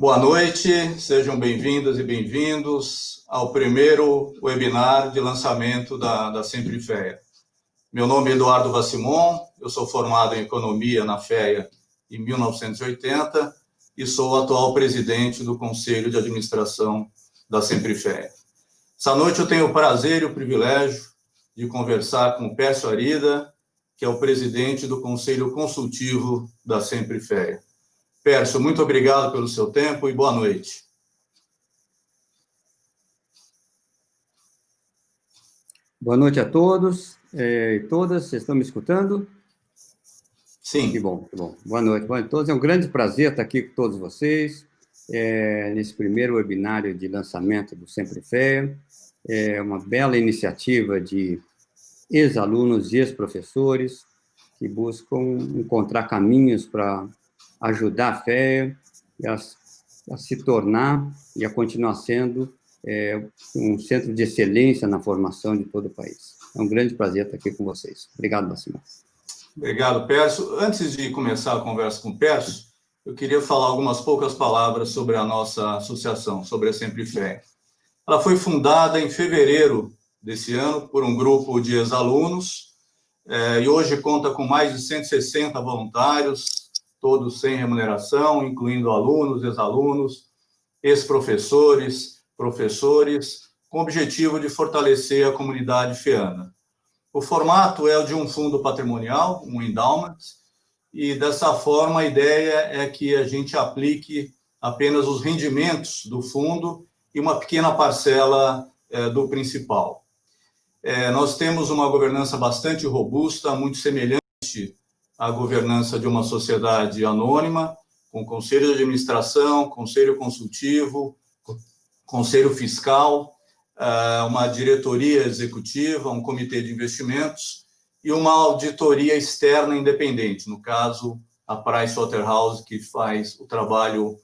Boa noite, sejam bem-vindas e bem-vindos ao primeiro webinar de lançamento da Sempre FEA. Meu nome é Eduardo Vassimon, eu sou formado em Economia na FEA em 1980 e sou o atual presidente do Conselho de Administração da Sempre FEA. Essa noite eu tenho o prazer e o privilégio de conversar com o Pércio Arida, que é o presidente do Conselho Consultivo da Sempre FEA. Pércio, muito obrigado pelo seu tempo e boa noite. Boa noite a todos e todas. Vocês estão me escutando? Sim. Que bom, que bom. Boa noite a todos. É um grande prazer estar aqui com todos vocês, nesse primeiro webinário de lançamento do Sempre FEA. É uma bela iniciativa de ex-alunos e ex-professores que buscam encontrar caminhos para ajudar a FEA a se tornar e a continuar sendo um centro de excelência na formação de todo o país. É um grande prazer estar aqui com vocês. Obrigado, Vassimon. Obrigado, Pércio. Antes de começar a conversa com o Pércio, eu queria falar algumas poucas palavras sobre a nossa associação, sobre a Sempre FEA. Ela foi fundada em fevereiro desse ano por um grupo de ex-alunos e hoje conta com mais de 160 voluntários, todos sem remuneração, incluindo alunos, ex-alunos, ex-professores, professores, com o objetivo de fortalecer a comunidade feana. O formato é o de um fundo patrimonial, um endowment, e dessa forma a ideia é que a gente aplique apenas os rendimentos do fundo e uma pequena parcela do principal. Nós temos uma governança bastante robusta, muito semelhante à governança de uma sociedade anônima, com conselho de administração, conselho consultivo, conselho fiscal, uma diretoria executiva, um comitê de investimentos e uma auditoria externa independente, no caso, a Pricewaterhouse, que faz o trabalho.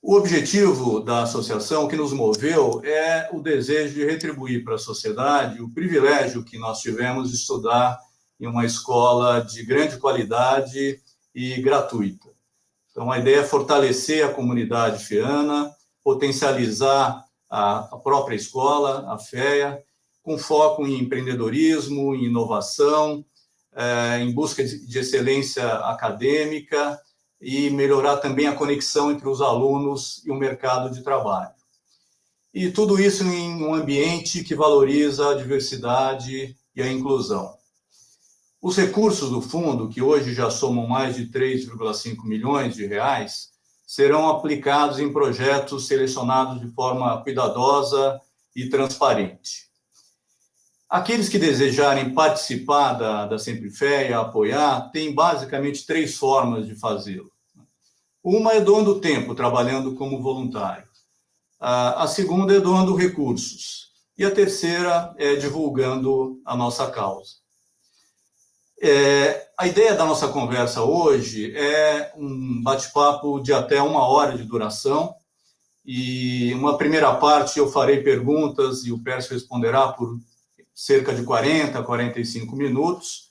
O objetivo da associação, que nos moveu, é o desejo de retribuir para a sociedade o privilégio que nós tivemos de estudar em uma escola de grande qualidade e gratuita. Então, a ideia é fortalecer a comunidade feana, potencializar a própria escola, a FEA, com foco em empreendedorismo, em inovação, em busca de excelência acadêmica e melhorar também a conexão entre os alunos e o mercado de trabalho. E tudo isso em um ambiente que valoriza a diversidade e a inclusão. Os recursos do fundo, que hoje já somam mais de 3,5 milhões de reais, serão aplicados em projetos selecionados de forma cuidadosa e transparente. Aqueles que desejarem participar da Sempre FEA, apoiar, têm basicamente 3 formas de fazê-lo. Uma é doando tempo, trabalhando como voluntário. A segunda é doando recursos. E a terceira é divulgando a nossa causa. A ideia da nossa conversa hoje é um bate-papo de até 1 hora de duração, e uma primeira parte eu farei perguntas e o Pércio responderá por cerca de 40, 45 minutos,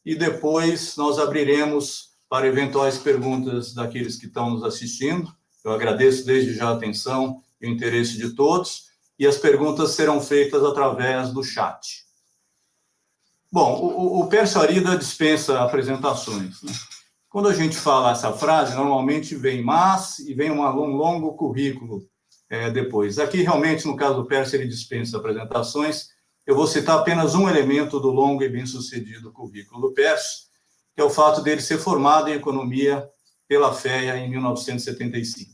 e depois nós abriremos para eventuais perguntas daqueles que estão nos assistindo. Eu agradeço desde já a atenção e o interesse de todos, e as perguntas serão feitas através do chat. Bom, o Pércio Arida dispensa apresentações, né? Quando a gente fala essa frase, normalmente vem mas e vem um longo currículo depois. Aqui, realmente, no caso do Pércio, ele dispensa apresentações. Eu vou citar apenas um elemento do longo e bem-sucedido currículo do Pércio, que é o fato dele ser formado em economia pela FEA em 1975.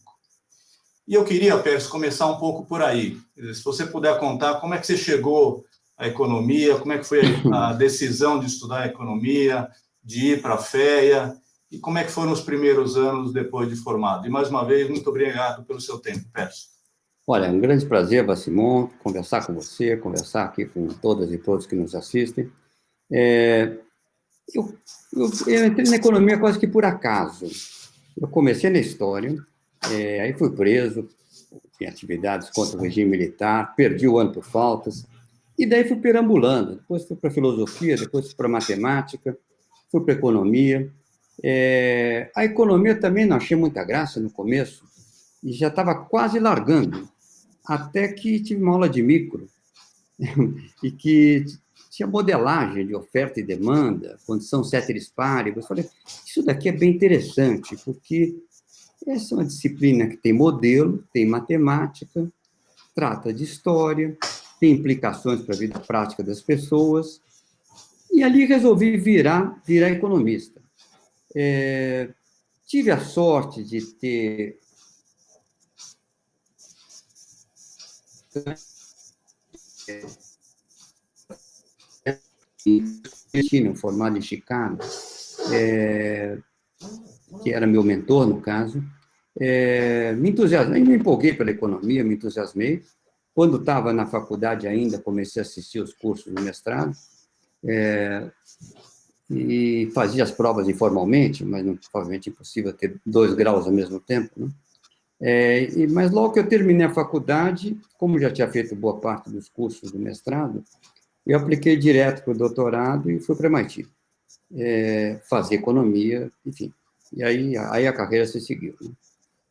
E eu queria, Pércio, começar um pouco por aí. Se você puder contar como é que você chegou à economia, como é que foi a decisão de estudar economia, de ir para a FEA, e como é que foram os primeiros anos depois de formado. E, mais uma vez, muito obrigado pelo seu tempo, Pércio. Olha, é um grande prazer, Vassimon, conversar com você, conversar aqui com todas e todos que nos assistem. Eu entrei na economia quase que por acaso. Eu comecei na história, aí fui preso em atividades contra o regime militar, perdi o ano por faltas, e daí fui perambulando. Depois fui para filosofia, depois fui para matemática, fui para economia. A economia também não achei muita graça no começo, e já estava quase largando, até que tive uma aula de micro, e que tinha modelagem de oferta e demanda, condição ceteris paribus. Eu falei, isso daqui é bem interessante, porque essa é uma disciplina que tem modelo, tem matemática, trata de história, tem implicações para a vida prática das pessoas, e ali resolvi virar economista. Tive a sorte de ter formado em Chicago, que era meu mentor, no caso, me entusiasmei, me empolguei pela economia, me entusiasmei. Quando estava na faculdade ainda, comecei a assistir os cursos do mestrado, e fazia as provas informalmente, mas não, provavelmente impossível ter 2 graus ao mesmo tempo, né? Mas logo que eu terminei a faculdade, como já tinha feito boa parte dos cursos do mestrado, eu apliquei direto para o doutorado e fui para o MIT, fazer economia, enfim. E aí a carreira se seguiu, né?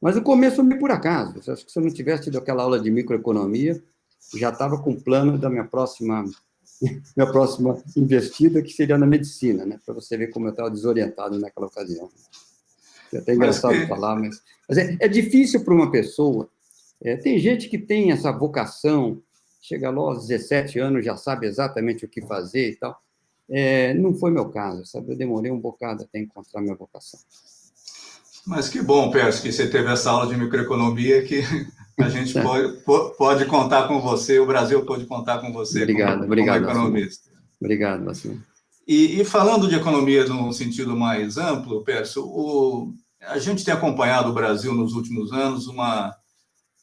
Mas o começo foi meio por acaso. Eu acho que se eu não tivesse tido aquela aula de microeconomia, já estava com o plano da minha próxima investida, que seria na medicina, né? Para você ver como eu estava desorientado naquela ocasião. É até engraçado falar, mas é difícil para uma pessoa. Tem gente que tem essa vocação, chega lá aos 17 anos, já sabe exatamente o que fazer e tal. Não foi meu caso, sabe? Eu demorei um bocado até encontrar minha vocação. Mas que bom, Pércio, que você teve essa aula de microeconomia, que a gente pode contar com você, o Brasil pode contar com você obrigado, como Marcelo. economista. Obrigado, Marcelo. E falando de economia num sentido mais amplo, Pércio, a gente tem acompanhado o Brasil nos últimos anos uma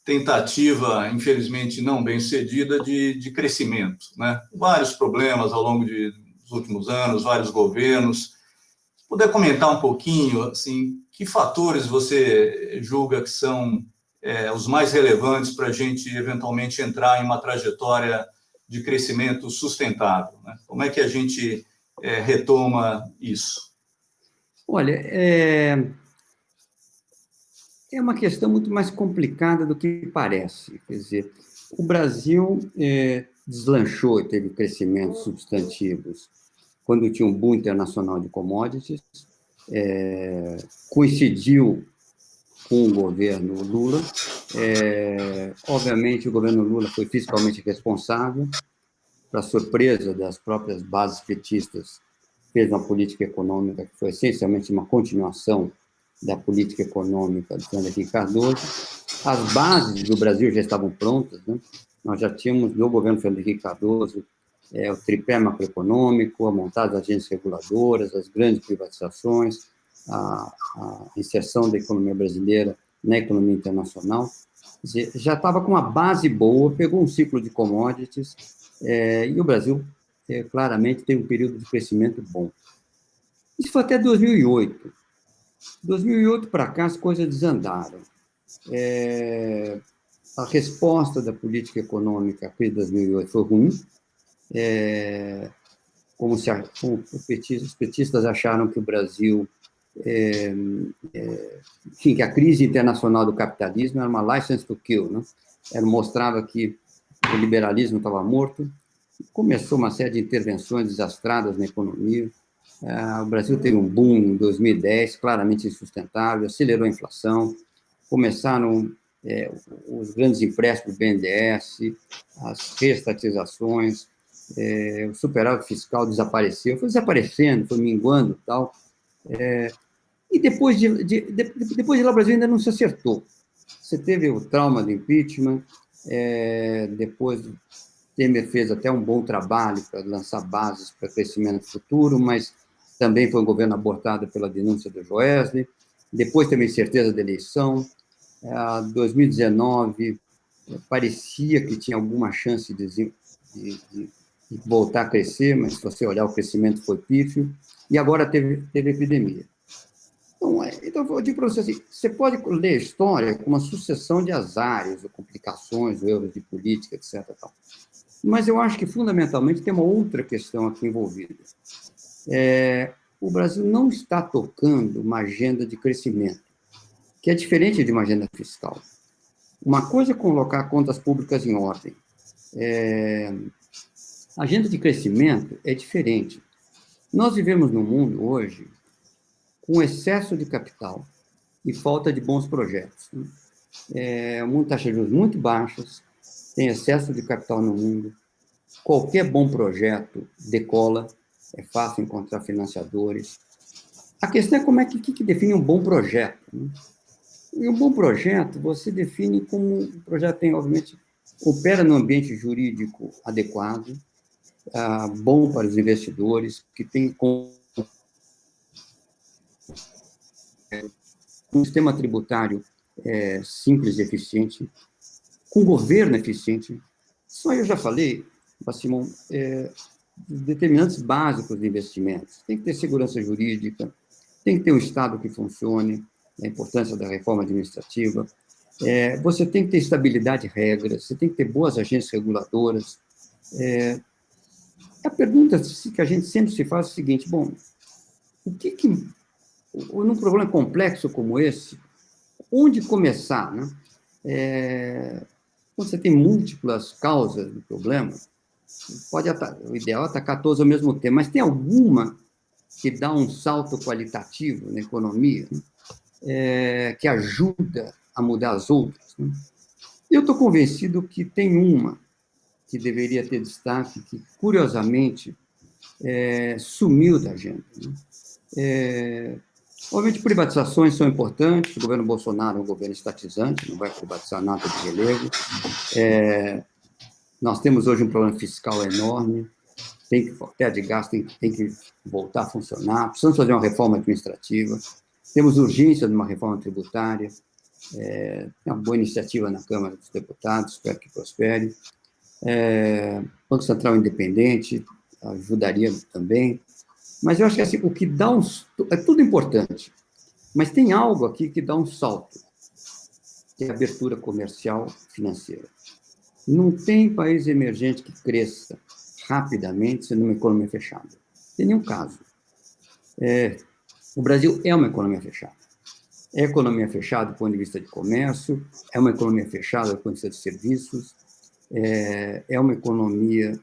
tentativa, infelizmente não bem sucedida, de crescimento, né? Vários problemas ao longo dos últimos anos, vários governos. Se puder comentar um pouquinho, assim, que fatores você julga que são os mais relevantes para a gente eventualmente entrar em uma trajetória de crescimento sustentável, né? Como é que a gente retoma isso? Olha, é uma questão muito mais complicada do que parece. Quer dizer, o Brasil deslanchou e teve crescimentos substantivos quando tinha um boom internacional de commodities, coincidiu com o governo Lula. Obviamente, o governo Lula foi fiscalmente responsável, para surpresa das próprias bases petistas, fez uma política econômica que foi essencialmente uma continuação da política econômica do Fernando Henrique Cardoso. As bases do Brasil já estavam prontas, né? Nós já tínhamos, no governo Fernando Henrique Cardoso, o tripé macroeconômico, a montagem das agências reguladoras, as grandes privatizações, a inserção da economia brasileira na economia internacional. Quer dizer, já estava com uma base boa, pegou um ciclo de commodities, e o Brasil claramente tem um período de crescimento bom. Isso foi até 2008. 2008 para cá, as coisas desandaram. A resposta da política econômica à crise de 2008 foi ruim, como os petistas acharam que o Brasil, enfim, que a crise internacional do capitalismo era uma license to kill, né? Mostrava que o liberalismo estava morto. Começou uma série de intervenções desastradas na economia. O Brasil teve um boom em 2010, claramente insustentável, acelerou a inflação, começaram os grandes empréstimos do BNDES, as reestatizações, o superávit fiscal desapareceu, foi desaparecendo, foi minguando e tal. E depois de lá, o Brasil ainda não se acertou. Você teve o trauma do impeachment, depois Temer fez até um bom trabalho para lançar bases para crescimento futuro, mas também foi um governo abortado pela denúncia do Joesley. Depois teve incerteza da eleição. 2019 parecia que tinha alguma chance de voltar a crescer, mas se você olhar o crescimento foi pífio. E agora teve epidemia. Então, eu digo para você assim, você pode ler a história com uma sucessão de azares, ou complicações, erros de política, etc. Tal. Mas eu acho que, fundamentalmente, tem uma outra questão aqui envolvida. O Brasil não está tocando uma agenda de crescimento, que é diferente de uma agenda fiscal. uma coisa é colocar contas públicas em ordem. A agenda de crescimento é diferente. Nós vivemos num mundo hoje com excesso de capital e falta de bons projetos. O mundo está taxas de juros muito baixas, tem excesso de capital no mundo, qualquer bom projeto decola, é fácil encontrar financiadores. A questão é como é que define um bom projeto. E um bom projeto, você define como um projeto tem, obviamente, opera no ambiente jurídico adequado, bom para os investidores, que tem um sistema tributário simples e eficiente, com governo eficiente. Só eu já falei, Simão, determinantes básicos de investimentos. Tem que ter segurança jurídica, tem que ter um Estado que funcione, a importância da reforma administrativa, você tem que ter estabilidade de regras, você tem que ter boas agências reguladoras. A pergunta que a gente sempre se faz é o seguinte, bom, num problema complexo como esse, onde começar, né? Quando você tem múltiplas causas do problema, o ideal é atacar todas ao mesmo tempo, mas tem alguma que dá um salto qualitativo na economia, né? Que ajuda a mudar as outras. Né? Eu estou convencido que tem uma que deveria ter destaque, que, curiosamente, sumiu da agenda. Né? Obviamente, privatizações são importantes, o governo Bolsonaro é um governo estatizante, não vai privatizar nada de relevo. Nós temos hoje um problema fiscal enorme, teto de gasto tem que voltar a funcionar, precisamos fazer uma reforma administrativa, temos urgência de uma reforma tributária, tem uma boa iniciativa na Câmara dos Deputados, espero que prospere. Banco Central independente ajudaria também. Mas eu acho que assim, o que dá é tudo importante, mas tem algo aqui que dá um salto, que é a abertura comercial financeira. Não tem país emergente que cresça rapidamente sendo uma economia fechada. Não tem nenhum caso. O Brasil é uma economia fechada. É economia fechada do ponto de vista de comércio, é uma economia fechada do ponto de vista de serviços, é uma economia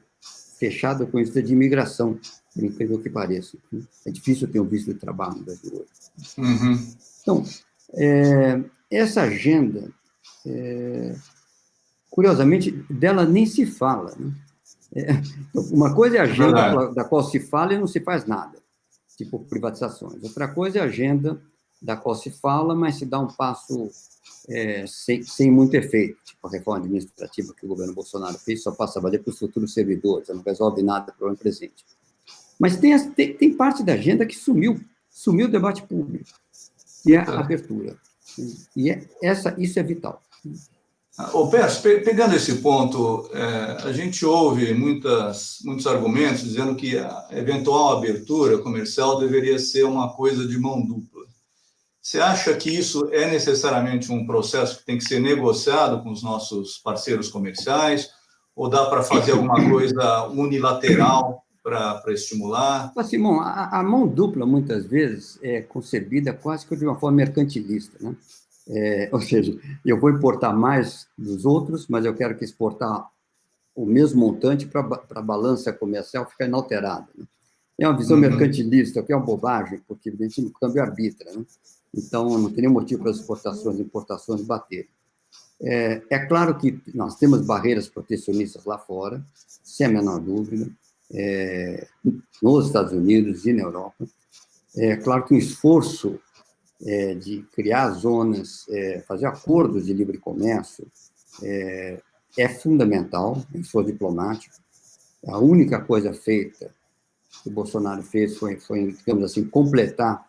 fechada do ponto de vista de imigração, por incrível que pareça. É difícil ter um visto de trabalho no Brasil hoje. Uhum. Então, essa agenda, curiosamente, dela nem se fala. Né? Uma coisa é a agenda da qual se fala e não se faz nada, tipo privatizações. Outra coisa é a agenda da qual se fala, mas se dá um passo sem muito efeito, tipo a reforma administrativa que o governo Bolsonaro fez, só passa a valer para os futuros servidores, não resolve nada para o problema presente. Mas tem parte da agenda que sumiu o debate público, que é a abertura. E isso é vital. Pérez, pegando esse ponto, a gente ouve muitos argumentos dizendo que a eventual abertura comercial deveria ser uma coisa de mão dupla. Você acha que isso é necessariamente um processo que tem que ser negociado com os nossos parceiros comerciais, ou dá para fazer alguma coisa unilateral para estimular? Simão, a mão dupla, muitas vezes, é concebida quase que de uma forma mercantilista, né? Ou seja, eu vou importar mais dos outros, mas eu quero que exportar o mesmo montante para a balança comercial ficar inalterada. Né? É uma visão mercantilista, que é uma bobagem, porque, evidentemente, o câmbio arbitra. Né? Então, não tem nenhum motivo para as exportações e importações baterem. É claro que nós temos barreiras protecionistas lá fora, sem a menor dúvida, nos Estados Unidos e na Europa. É claro que um esforço de criar zonas, fazer acordos de livre comércio, é fundamental, em esforço diplomático. A única coisa feita que o Bolsonaro fez foi digamos assim, completar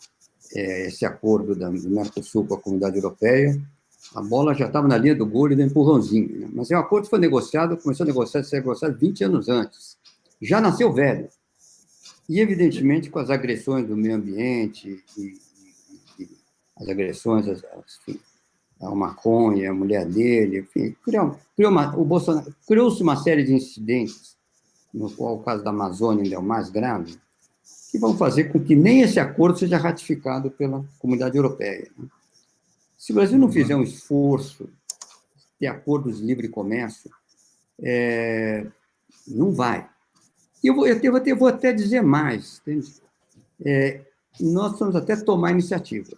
esse acordo do Mercosul com a Comunidade Europeia. A bola já estava na linha do gol e do empurrãozinho. Né? Mas o acordo foi negociado, começou a ser negociado 20 anos antes. Já nasceu velho. E, evidentemente, com as agressões do meio ambiente e as agressões, enfim, ao Macron e a mulher dele, enfim, o Bolsonaro criou-se uma série de incidentes, no qual o caso da Amazônia ainda é o mais grave, que vão fazer com que nem esse acordo seja ratificado pela Comunidade Europeia. Né? Se o Brasil não fizer um esforço ter acordos de livre comércio, não vai. Eu vou até dizer mais, entende? Nós vamos até tomar iniciativa.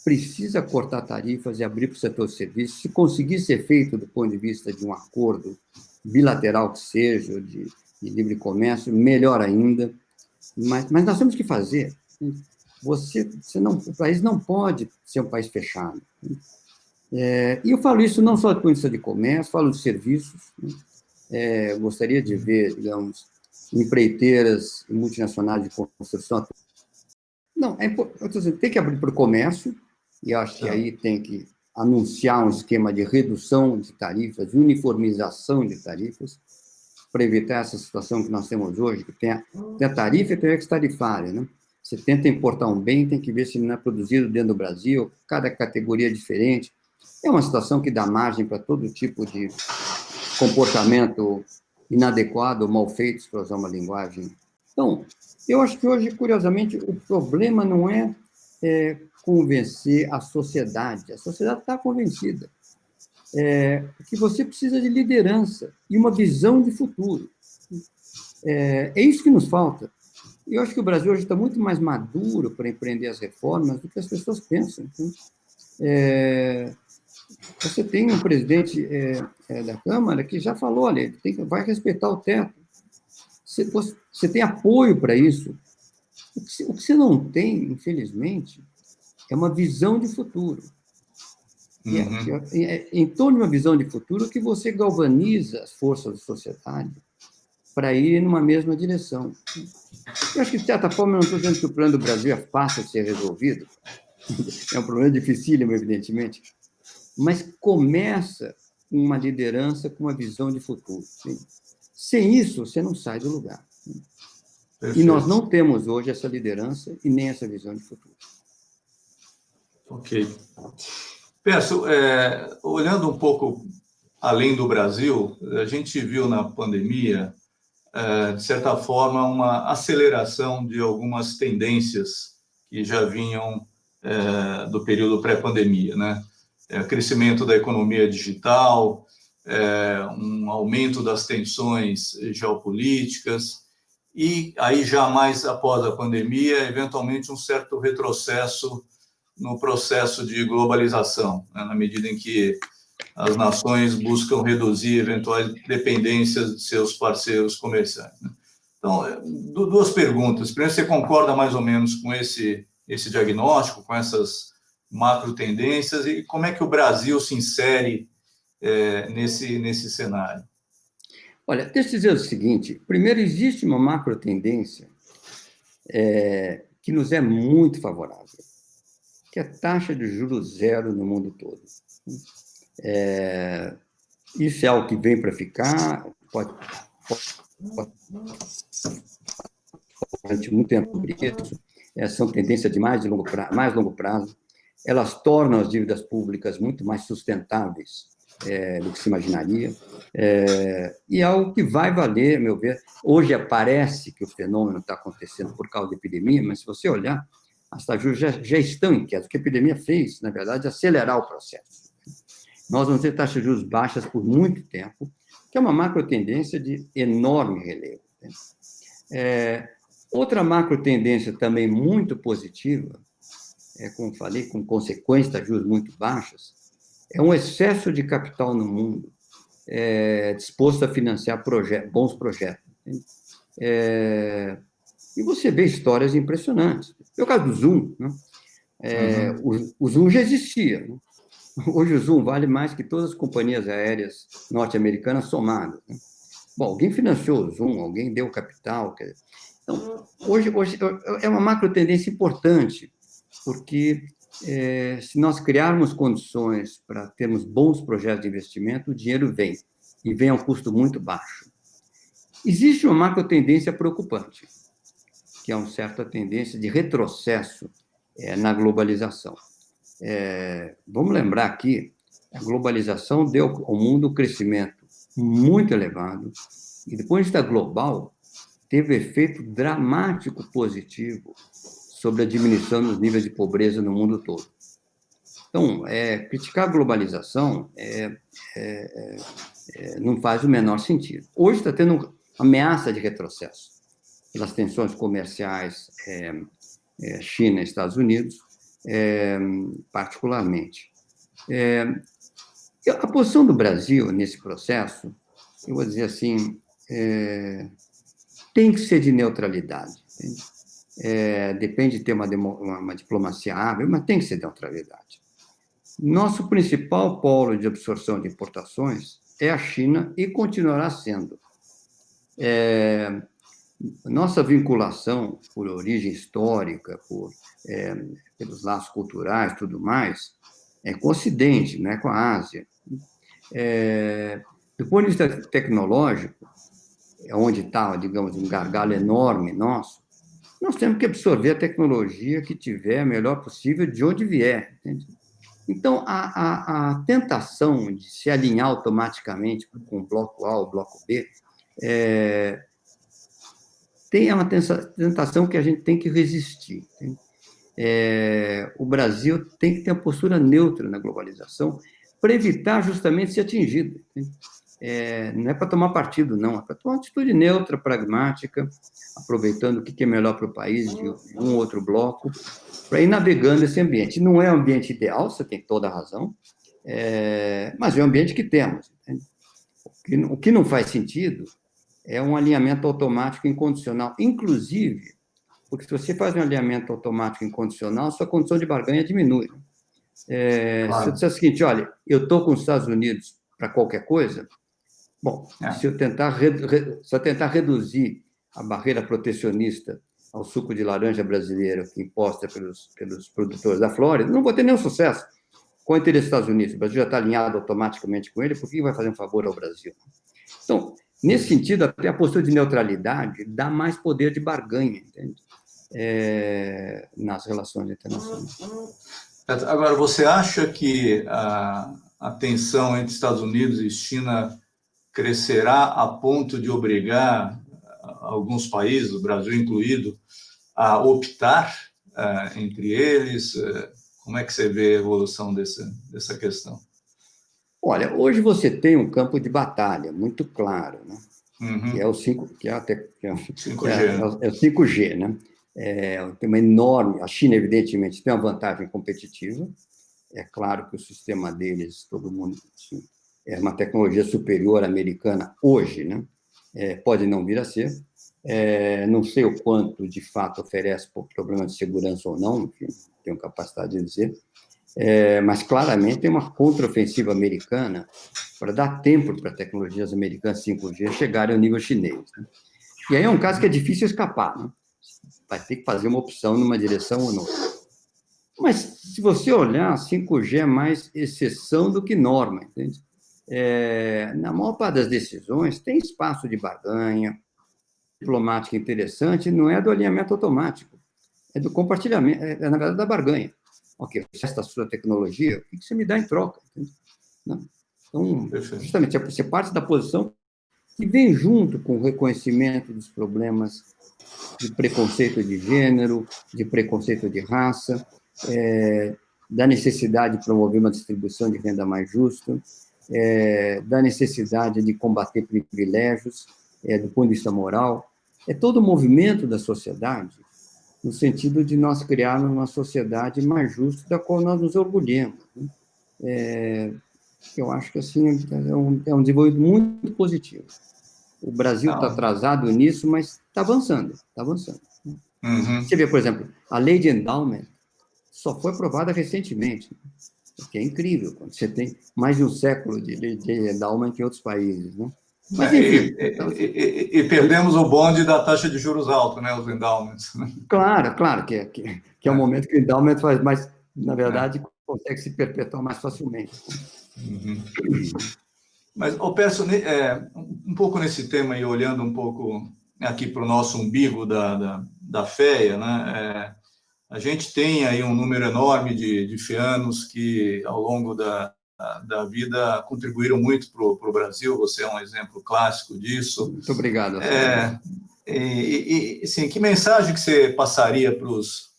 Precisa cortar tarifas e abrir para o setor de serviços. Se conseguir ser feito do ponto de vista de um acordo bilateral que seja, de livre comércio, melhor ainda. Mas nós temos que fazer. O país não pode ser um país fechado. E eu falo isso não só do ponto de vista de comércio, falo de serviços. Gostaria de ver, digamos, empreiteiras multinacionais de construção. Não, tem que abrir para o comércio, e acho que aí tem que anunciar um esquema de redução de tarifas, uniformização de tarifas, para evitar essa situação que nós temos hoje, que tem a tarifa e tem a ex-tarifária, né? Você tenta importar um bem, tem que ver se ele não é produzido dentro do Brasil, cada categoria é diferente. É uma situação que dá margem para todo tipo de comportamento inadequado, mal feito, para usar uma linguagem. Então, eu acho que hoje, curiosamente, o problema não é convencer a sociedade está convencida. Que você precisa de liderança e uma visão de futuro. É isso que nos falta. Eu acho que o Brasil hoje está muito mais maduro para empreender as reformas do que as pessoas pensam. Você tem um presidente da Câmara que já falou, olha, vai respeitar o teto. Você tem apoio para isso. O que você não tem, infelizmente, é uma visão de futuro. Em torno de uma visão de futuro que você galvaniza as forças da sociedade para ir numa mesma direção. Eu acho que, de certa forma, eu não estou dizendo que o plano do Brasil é fácil de ser resolvido. É um problema dificílimo, evidentemente. Mas começa com uma liderança, com uma visão de futuro. Sim. Sem isso, você não sai do lugar. Perfeito. E nós não temos hoje essa liderança e nem essa visão de futuro. Ok. Peço, olhando um pouco além do Brasil, a gente viu na pandemia, de certa forma, uma aceleração de algumas tendências que já vinham do período pré-pandemia, né? Crescimento da economia digital, um aumento das tensões geopolíticas, e aí já mais após a pandemia, eventualmente um certo retrocesso no processo de globalização, né, na medida em que as nações buscam reduzir eventuais dependências de seus parceiros comerciais, né? Então, duas perguntas. Primeiro, você concorda mais ou menos com esse diagnóstico, com essas macro tendências, e como é que o Brasil se insere nesse cenário? Olha, deixa eu dizer o seguinte. Primeiro, existe uma macro tendência que nos é muito favorável, que é a taxa de juros zero no mundo todo. Isso é algo que vem para ficar, pode durante muito tempo sobre isso. São tendências de mais longo prazo. Elas tornam as dívidas públicas muito mais sustentáveis do que se imaginaria. E é algo que vai valer, a meu ver. Hoje parece que o fenômeno está acontecendo por causa da epidemia, mas se você olhar, as taxas de juros já estão em queda. O que a epidemia fez, na verdade, é acelerar o processo. Nós vamos ter taxas de juros baixas por muito tempo, que é uma macro tendência de enorme relevo. Outra macro tendência também muito positiva, como falei, com consequências de juros muito baixas, é um excesso de capital no mundo disposto a financiar bons projetos. E você vê histórias impressionantes. É o caso do Zoom, né? O Zoom já existia, né? Hoje o Zoom vale mais que todas as companhias aéreas norte-americanas somadas, né? Bom, alguém financiou o Zoom, alguém deu capital. Então, hoje é uma macro tendência importante, porque se nós criarmos condições para termos bons projetos de investimento, o dinheiro vem, e vem a um custo muito baixo. Existe uma macro tendência preocupante, que é uma certa tendência de retrocesso na globalização. Vamos lembrar aqui, a globalização deu ao mundo um crescimento muito elevado, e do ponto de vista global, teve efeito dramático positivo sobre a diminuição dos níveis de pobreza no mundo todo. Então, criticar a globalização não faz o menor sentido. Hoje está tendo ameaça de retrocesso pelas tensões comerciais China e Estados Unidos, particularmente. A posição do Brasil nesse processo, eu vou dizer assim, tem que ser de neutralidade. Depende de ter uma diplomacia hábil, mas tem que ser de neutralidade. Nosso principal polo de absorção de importações é a China e continuará sendo. Nossa vinculação por origem histórica, pelos laços culturais, tudo mais, é com o Ocidente, não é com a Ásia. Do ponto de vista tecnológico, onde está, digamos, um gargalo enorme nosso, nós temos que absorver a tecnologia que tiver a melhor possível de onde vier. Entende? Então, a tentação de se alinhar automaticamente com o bloco A ou o bloco B tem uma tentação que a gente tem que resistir. O Brasil tem que ter uma postura neutra na globalização para evitar justamente ser atingido. Não é para tomar partido, não, é para tomar uma atitude neutra, pragmática, aproveitando o que é melhor para o país de um ou outro bloco, para ir navegando esse ambiente. Não é um ambiente ideal, você tem toda a razão, mas é um ambiente que temos. Entende? O que não faz sentido é um alinhamento automático incondicional, inclusive, porque se você faz um alinhamento automático incondicional, sua condição de barganha diminui. Claro. Se eu disser o seguinte, olha, eu estou com os Estados Unidos para qualquer coisa, bom, se eu tentar reduzir a barreira protecionista ao suco de laranja brasileiro que imposta pelos produtores da Flórida, não vou ter nenhum sucesso com o interesse dos Estados Unidos. O Brasil já está alinhado automaticamente com ele, por que vai fazer um favor ao Brasil? Então, nesse sentido, até a postura de neutralidade dá mais poder de barganha, entende? Nas relações internacionais. Agora, você acha que a tensão entre Estados Unidos e China crescerá a ponto de obrigar alguns países, o Brasil incluído, a optar entre eles? Como é que você vê a evolução dessa questão? Olha, hoje você tem um campo de batalha muito claro, né? Uhum. Que é o 5G. É o 5G, né? Tem uma enorme... A China, evidentemente, tem uma vantagem competitiva. É claro que o sistema deles, todo mundo... Assim, é uma tecnologia superior à americana hoje, né? Pode não vir a ser. Não sei o quanto, de fato, oferece por problema de segurança ou não, enfim, tenho capacidade de dizer. Mas, claramente, tem uma contraofensiva americana para dar tempo para tecnologias americanas 5G chegarem ao nível chinês. Né? E aí é um caso que é difícil escapar, né? Vai ter que fazer uma opção numa direção ou noutra. Mas, se você olhar, 5G é mais exceção do que norma, entende? Na maior parte das decisões, tem espaço de barganha, diplomática interessante, não é do alinhamento automático, é do compartilhamento, na verdade, da barganha. Ok, esta sua tecnologia, o que você me dá em troca? Entende? Então, justamente, você parte da posição que vem junto com o reconhecimento dos problemas de preconceito de gênero, de preconceito de raça, da necessidade de promover uma distribuição de renda mais justa, da necessidade de combater privilégios, do ponto de vista moral. É todo o movimento da sociedade no sentido de nós criarmos uma sociedade mais justa, da qual nós nos orgulhamos. Né? Eu acho que assim, é um desenvolvimento muito positivo. O Brasil está atrasado nisso, mas está avançando, está avançando. Uhum. Você vê, por exemplo, a lei de endowment só foi aprovada recentemente, o que é incrível, quando você tem mais de um século de lei de endowment em outros países, né? Mas, enfim... E perdemos o bonde da taxa de juros alta, né, os endowments. Claro, que é um momento que o endowment faz, mas, na verdade, consegue se perpetuar mais facilmente. Uhum. Mas, Pércio, um pouco nesse tema e olhando um pouco aqui para o nosso umbigo da FEA, né, a gente tem aí um número enorme de FEANos que, ao longo da vida, contribuíram muito para o Brasil. Você é um exemplo clássico disso. Muito obrigado. Assim, que mensagem que você passaria para os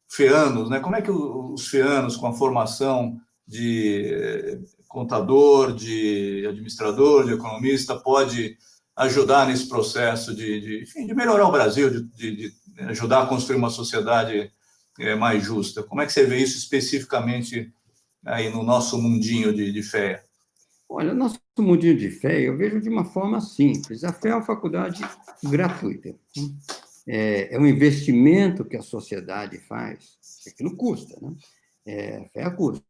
FEANos, né? Como é que os FEANos, com a formação de contador, de administrador, de economista, pode ajudar nesse processo enfim, de melhorar o Brasil, de ajudar a construir uma sociedade mais justa? Como é que você vê isso especificamente aí no nosso mundinho de fé? Olha, nosso mundinho de fé, eu vejo de uma forma simples. A fé é uma faculdade gratuita. É um investimento que a sociedade faz. Aquilo custa, né? A fé custa.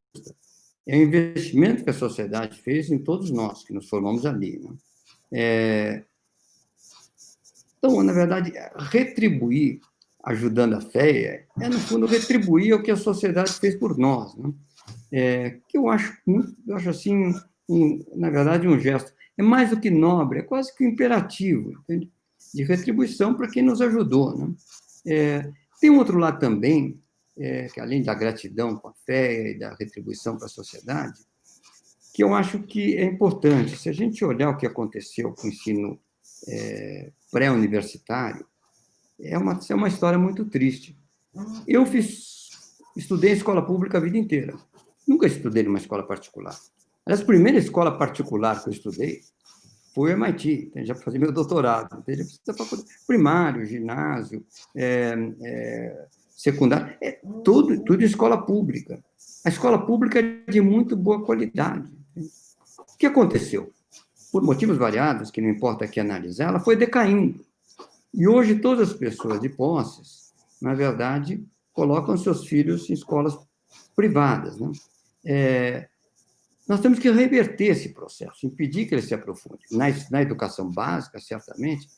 É um investimento que a sociedade fez em todos nós, que nos formamos ali, né? Então, na verdade, retribuir ajudando a fé no fundo, retribuir o que a sociedade fez por nós, né? Que eu acho assim, na verdade, um gesto. É mais do que nobre, é quase que um imperativo, entende? De retribuição para quem nos ajudou, né? Tem um outro lado também, que além da gratidão com a fé e da retribuição para a sociedade, que eu acho que é importante. Se a gente olhar o que aconteceu com o ensino pré-universitário, é uma história muito triste. Eu estudei em escola pública a vida inteira. Nunca estudei numa escola particular. Aliás, a primeira escola particular que eu estudei foi o MIT, já para fazer meu doutorado. Primário, ginásio, secundário, tudo escola pública. A escola pública é de muito boa qualidade. O que aconteceu? Por motivos variados, que não importa aqui analisar, ela foi decaindo. E hoje todas as pessoas de posses, na verdade, colocam seus filhos em escolas privadas, né? Nós temos que reverter esse processo, impedir que ele se aprofunde. Na educação básica, certamente,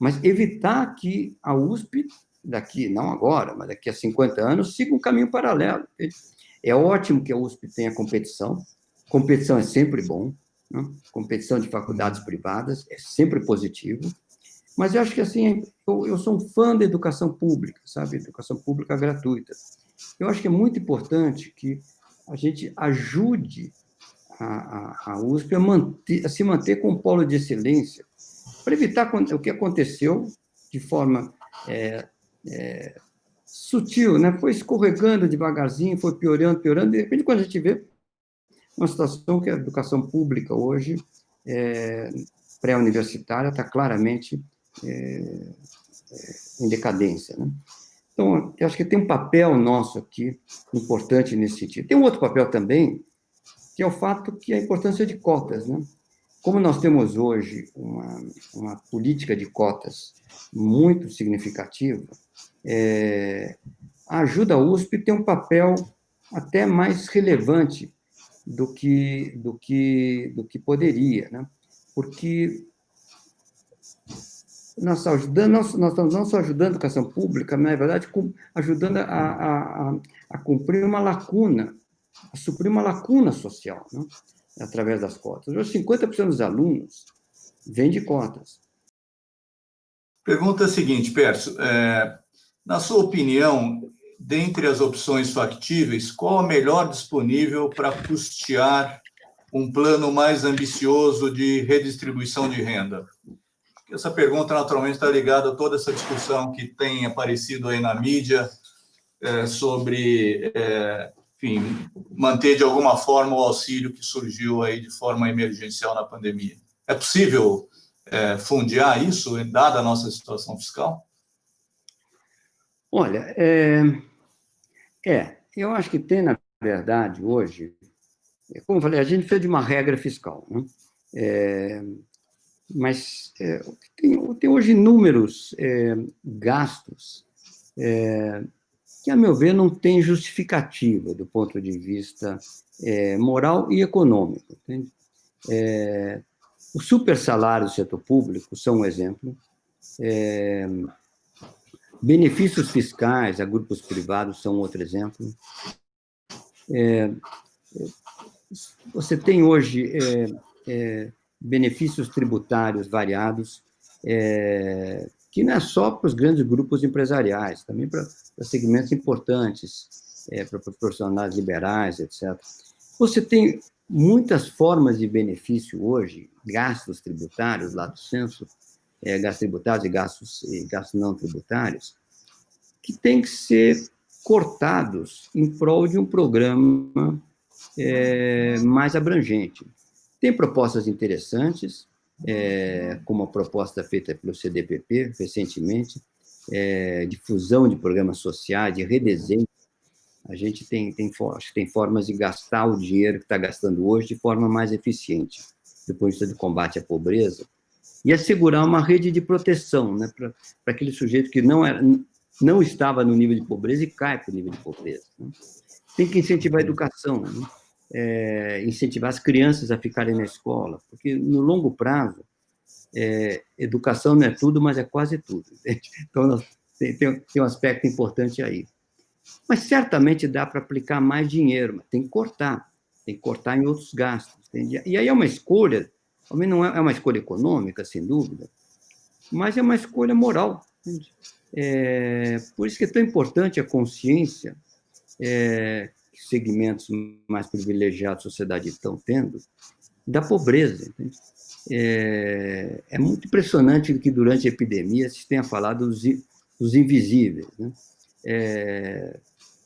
mas evitar que a USP, não agora, mas daqui a 50 anos, siga um caminho paralelo. É ótimo que a USP tenha competição. Competição é sempre bom, né? Competição de faculdades privadas é sempre positivo. Mas eu acho que, assim, eu sou um fã da educação pública, sabe? Educação pública gratuita. Eu acho que é muito importante que a gente ajude a USP a se manter com um polo de excelência, para evitar o que aconteceu de forma sutil, né? Foi escorregando devagarzinho, foi piorando, piorando, de repente, quando a gente vê uma situação que a educação pública hoje, pré-universitária, está claramente em decadência, né? Então, eu acho que tem um papel nosso aqui importante nesse sentido. Tem um outro papel também, que é o fato que a importância de cotas, né? Como nós temos hoje uma política de cotas muito significativa, ajuda a USP a ter um papel até mais relevante do que poderia, né? Porque nós estamos não só ajudando a educação pública, mas, na verdade, ajudando a cumprir uma lacuna, a suprir uma lacuna social, né? Através das cotas. Hoje, 50% dos alunos vêm de cotas. Pergunta a seguinte, Pércio, na sua opinião, dentre as opções factíveis, qual a melhor disponível para custear um plano mais ambicioso de redistribuição de renda? Essa pergunta, naturalmente, está ligada a toda essa discussão que tem aparecido aí na mídia sobre, enfim, manter de alguma forma o auxílio que surgiu aí de forma emergencial na pandemia. É possível fundear isso, dada a nossa situação fiscal? Olha, eu acho que tem, na verdade, hoje, como eu falei, a gente precisa de uma regra fiscal, né? Mas tem hoje inúmeros gastos que, a meu ver, não tem justificativa do ponto de vista moral e econômico. Entende? Os supersalários do setor público são um exemplo. Benefícios fiscais a grupos privados são outro exemplo. Você tem hoje benefícios tributários variados, que não é só para os grandes grupos empresariais, também para segmentos importantes, para profissionais liberais, etc. Você tem muitas formas de benefício hoje, gastos tributários, lato sensu, gastos tributários e gastos não tributários, que têm que ser cortados em prol de um programa mais abrangente. Tem propostas interessantes, como a proposta feita pelo CDPP recentemente, de fusão de programas sociais, de redesenho. A gente acho que tem formas de gastar o dinheiro que está gastando hoje de forma mais eficiente, do ponto de vista do combate à pobreza, e assegurar uma rede de proteção, né, para aquele sujeito que não estava no nível de pobreza e cai para o nível de pobreza. Né? Tem que incentivar a educação, né? Incentivar as crianças a ficarem na escola, porque no longo prazo, educação não é tudo, mas é quase tudo. Entende? Então, tem um aspecto importante aí. Mas certamente dá para aplicar mais dinheiro, mas tem que cortar em outros gastos. Entende? E aí é uma escolha, não é uma escolha econômica, sem dúvida, mas é uma escolha moral. Entende? Por isso que é tão importante a consciência que segmentos mais privilegiados da sociedade estão tendo, da pobreza. Entende? É muito impressionante que durante a epidemia se tenha falado dos invisíveis. Né?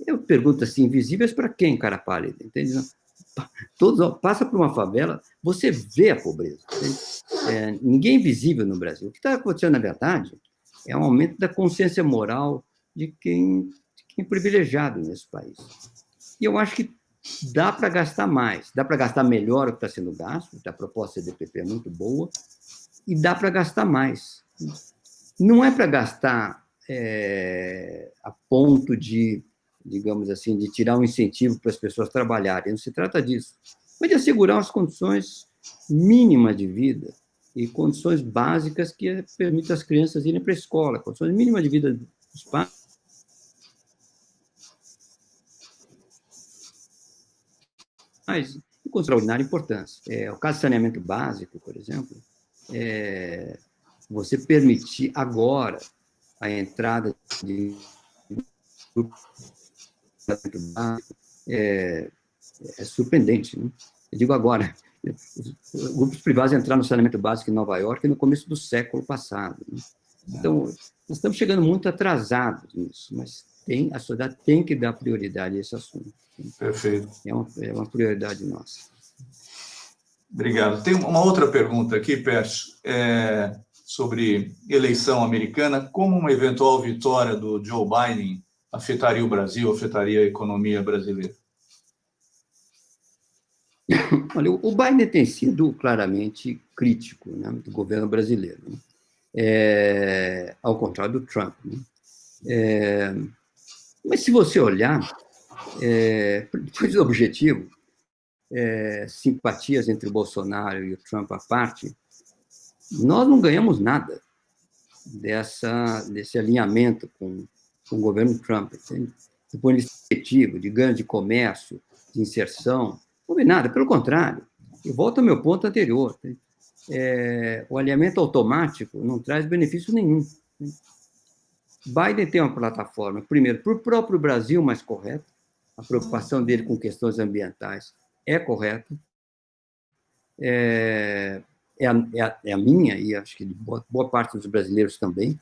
Eu pergunto assim, invisíveis para quem, cara pálido? Entende? Passa por uma favela, você vê a pobreza. Ninguém é invisível no Brasil. O que está acontecendo, na verdade, é um aumento da consciência moral de quem é privilegiado nesse país. E eu acho que dá para gastar mais, dá para gastar melhor o que está sendo gasto, a proposta do CDPP é muito boa, e dá para gastar mais. Não é para gastar a ponto de, digamos assim, de tirar um incentivo para as pessoas trabalharem, não se trata disso, mas de assegurar as condições mínimas de vida e condições básicas que permitam as crianças irem para a escola, condições mínimas de vida dos pais, mas com extraordinária importância. O caso de saneamento básico, por exemplo, você permitir agora a entrada de saneamento básico é surpreendente. Né? Eu digo agora, os grupos privados entraram no saneamento básico em Nova York no começo do século passado. Né? Então, nós estamos chegando muito atrasados nisso, mas a sociedade tem que dar prioridade a esse assunto. Perfeito. É uma prioridade nossa. Obrigado. Tem uma outra pergunta aqui, Pércio, sobre eleição americana. Como uma eventual vitória do Joe Biden afetaria o Brasil, afetaria a economia brasileira? Olha, o Biden tem sido claramente crítico, né, do governo brasileiro, né? Ao contrário do Trump. Né? Mas se você olhar, depois do objetivo, simpatias entre o Bolsonaro e o Trump à parte, nós não ganhamos nada desse alinhamento com o governo Trump, entende? Do ponto de vista efetivo, de ganho de comércio, de inserção, não houve nada, pelo contrário. Eu volto ao meu ponto anterior. O alinhamento automático não traz benefício nenhum. Biden tem uma plataforma, primeiro, para o próprio Brasil mais correta, a preocupação dele com questões ambientais é correta, é a minha, e acho que de boa parte dos brasileiros também.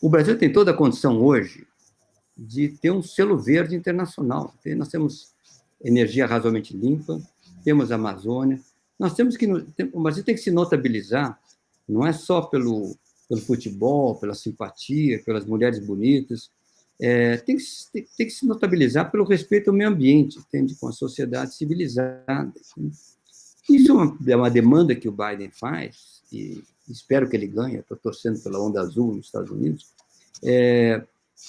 O Brasil tem toda a condição hoje de ter um selo verde internacional. Nós temos energia razoavelmente limpa, temos a Amazônia, o Brasil tem que se notabilizar, não é só pelo futebol, pela simpatia, pelas mulheres bonitas, tem que se notabilizar pelo respeito ao meio ambiente, entende? Com a sociedade civilizada. Entende? Isso é uma demanda que o Biden faz, e espero que ele ganhe, estou torcendo pela onda azul nos Estados Unidos,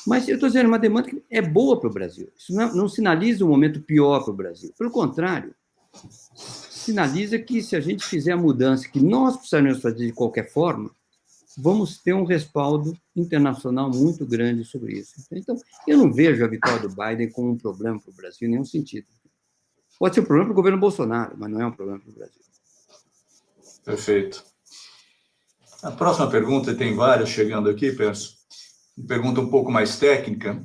mas eu estou dizendo, é uma demanda que é boa para o Brasil. Isso não sinaliza um momento pior para o Brasil. Pelo contrário, sinaliza que se a gente fizer a mudança que nós precisaremos fazer de qualquer forma, vamos ter um respaldo internacional muito grande sobre isso. Então, eu não vejo a vitória do Biden como um problema para o Brasil em nenhum sentido. Pode ser um problema para o governo Bolsonaro, mas não é um problema para o Brasil. Perfeito. A próxima pergunta, tem várias chegando aqui, Pércio. Pergunta um pouco mais técnica.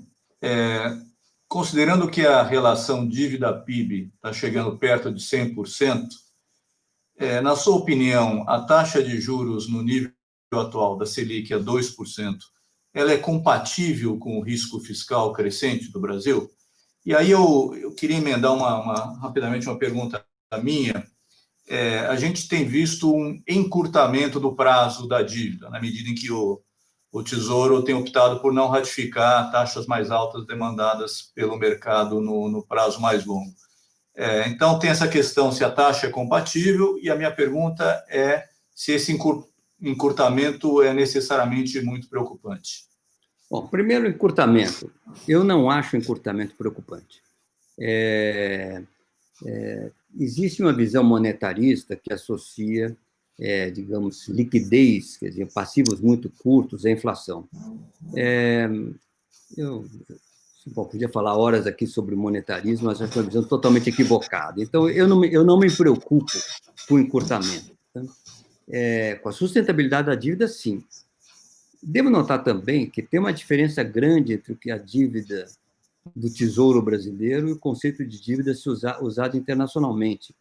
Considerando que a relação dívida-PIB está chegando perto de 100%, na sua opinião, a taxa de juros no nível atual da Selic a 2%, ela é compatível com o risco fiscal crescente do Brasil? E aí eu queria emendar rapidamente uma pergunta minha. A gente tem visto um encurtamento do prazo da dívida, na medida em que o Tesouro tem optado por não ratificar taxas mais altas demandadas pelo mercado no prazo mais longo. Então, tem essa questão se a taxa é compatível, e a minha pergunta é se esse encurtamento é necessariamente muito preocupante. Bom, primeiro, encurtamento. Eu não acho encurtamento preocupante. Existe uma visão monetarista que associa, digamos, liquidez, quer dizer, passivos muito curtos à inflação. Eu podia falar horas aqui sobre monetarismo, mas acho uma visão totalmente equivocada. Então, eu não me preocupo com encurtamento. Tá? Com a sustentabilidade da dívida, sim. Devo notar também que tem uma diferença grande entre o que a dívida do Tesouro Brasileiro e o conceito de dívida usado internacionalmente.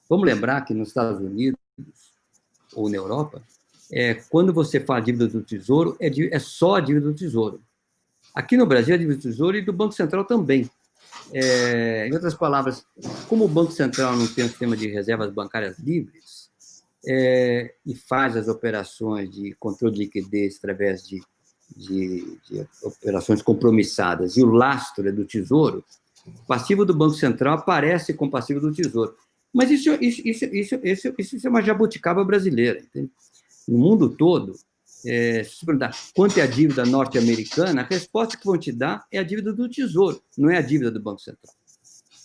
Vamos lembrar que nos Estados Unidos ou na Europa, quando você fala dívida do Tesouro, é só a dívida do Tesouro. Aqui no Brasil, a dívida do Tesouro e do Banco Central também. Em outras palavras, como o Banco Central não tem um sistema de reservas bancárias livres e faz as operações de controle de liquidez através de operações compromissadas, e o lastro é do Tesouro, o passivo do Banco Central aparece com o passivo do Tesouro. Mas isso é uma jabuticaba brasileira. Entende? No mundo todo, se você perguntar quanto é a dívida norte-americana, a resposta que vão te dar é a dívida do Tesouro, não é a dívida do Banco Central.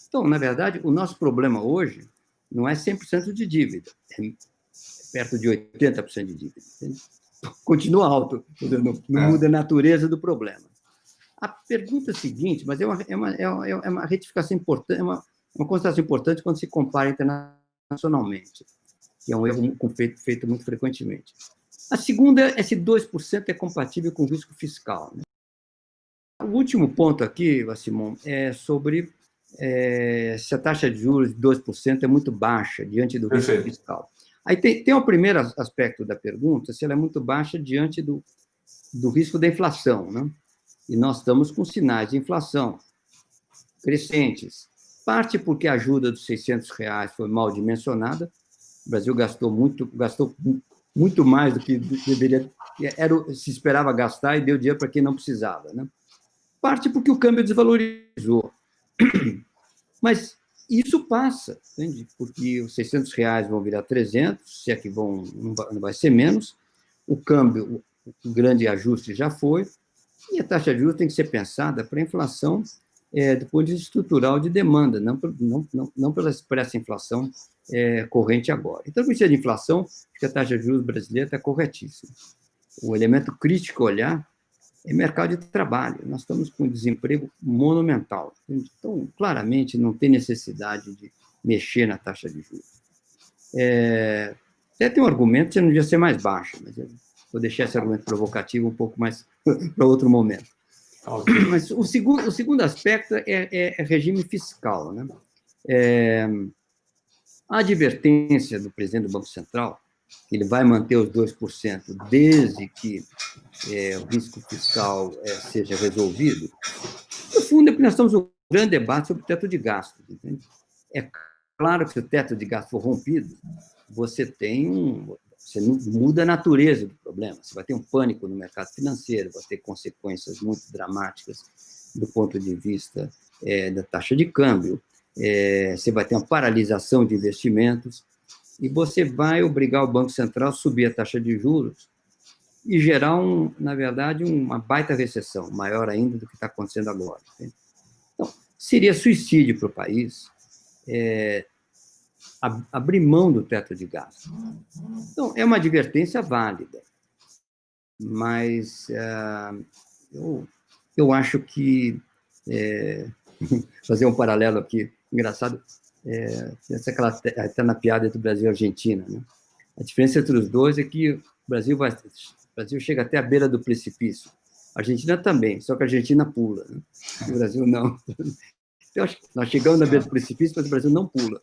Então, na verdade, o nosso problema hoje não é 100% de dívida, é perto de 80% de dívida. Entende? Continua alto, não muda a natureza do problema. A pergunta seguinte, mas é uma retificação importante, é uma constatação importante quando se compara internacionalmente, que é um erro feito muito frequentemente. A segunda é se 2% é compatível com o risco fiscal. Né? O último ponto aqui, Simon, é sobre se a taxa de juros de 2% é muito baixa diante do risco fiscal. Aí tem o primeiro aspecto da pergunta, se ela é muito baixa diante do risco da inflação, né? E nós estamos com sinais de inflação crescentes. Parte porque a ajuda dos R$600 foi mal dimensionada, o Brasil gastou muito mais do que deveria, se esperava gastar, e deu dinheiro para quem não precisava. Né? Parte porque o câmbio desvalorizou. Mas isso passa, entende? Porque os R$600 vão virar 300, se é que não vai ser menos, o câmbio, o grande ajuste já foi, e a taxa de juros tem que ser pensada para a inflação do ponto de vista estrutural de demanda, não pela essa inflação corrente agora. Então, no de inflação, acho que a taxa de juros brasileira está corretíssima. O elemento crítico a olhar é mercado de trabalho. Nós estamos com um desemprego monumental. Então, claramente, não tem necessidade de mexer na taxa de juros. Até tem um argumento que não devia ser mais baixa, mas eu vou deixar esse argumento provocativo um pouco mais para outro momento. Okay. Mas o segundo aspecto é regime fiscal. Né? A advertência do presidente do Banco Central, que ele vai manter os 2% desde que o risco fiscal seja resolvido, no fundo, é porque nós estamos num grande debate sobre o teto de gastos. Entende? É claro que se o teto de gastos for rompido, você não muda a natureza do problema. Você vai ter um pânico no mercado financeiro, vai ter consequências muito dramáticas do ponto de vista da taxa de câmbio, você vai ter uma paralisação de investimentos, e você vai obrigar o Banco Central a subir a taxa de juros e gerar, na verdade, uma baita recessão, maior ainda do que está acontecendo agora. Então, seria suicídio para o país abrir mão do teto de gastos. Então, é uma advertência válida, mas eu acho que, fazer um paralelo aqui, engraçado, até na piada do Brasil e Argentina, né? A diferença entre os dois é que o Brasil chega até a beira do precipício, a Argentina também, só que a Argentina pula, né? O Brasil não. Então, nós chegamos na beira do precipício, mas o Brasil não pula.